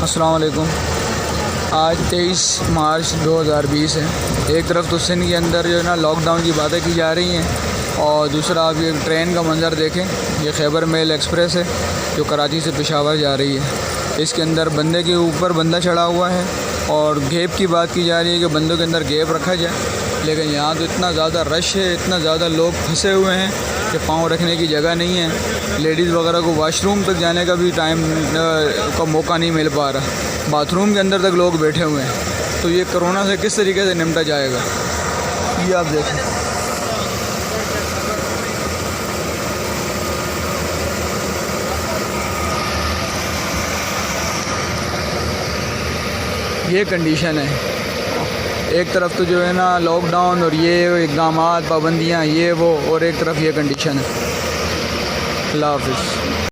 अस्सलाम वालेकुम। आज 23 मार्च 2020 है। एक तरफ तो सिंध के अंदर जो है ना लॉकडाउन की बातें की जा रही हैं और दूसरा आप ये ट्रेन का मंज़र देखें। ये खैबर मेल एक्सप्रेस है जो कराची से पेशावर जा रही है। इसके अंदर बंदे के ऊपर बंदा चढ़ा हुआ है और गैप की बात की जा रही है कि बंदों के अंदर गैप रखा जाए, लेकिन यहाँ तो इतना ज़्यादा रश है, इतना ज़्यादा लोग फंसे हुए हैं कि पाँव रखने की जगह नहीं है। लेडीज़ वगैरह को वॉशरूम तक जाने का भी टाइम का मौका नहीं मिल पा रहा। बाथरूम के अंदर तक लोग बैठे हुए हैं। तो ये कोरोना से किस तरीके से निपटा जाएगा, ये आप देखें। ये कंडीशन है। एक तरफ तो जो है ना लॉकडाउन और ये इक़दामात, पाबंदियाँ, ये वो, और एक तरफ ये कंडीशन है। अल्लाह हाफ़िज़।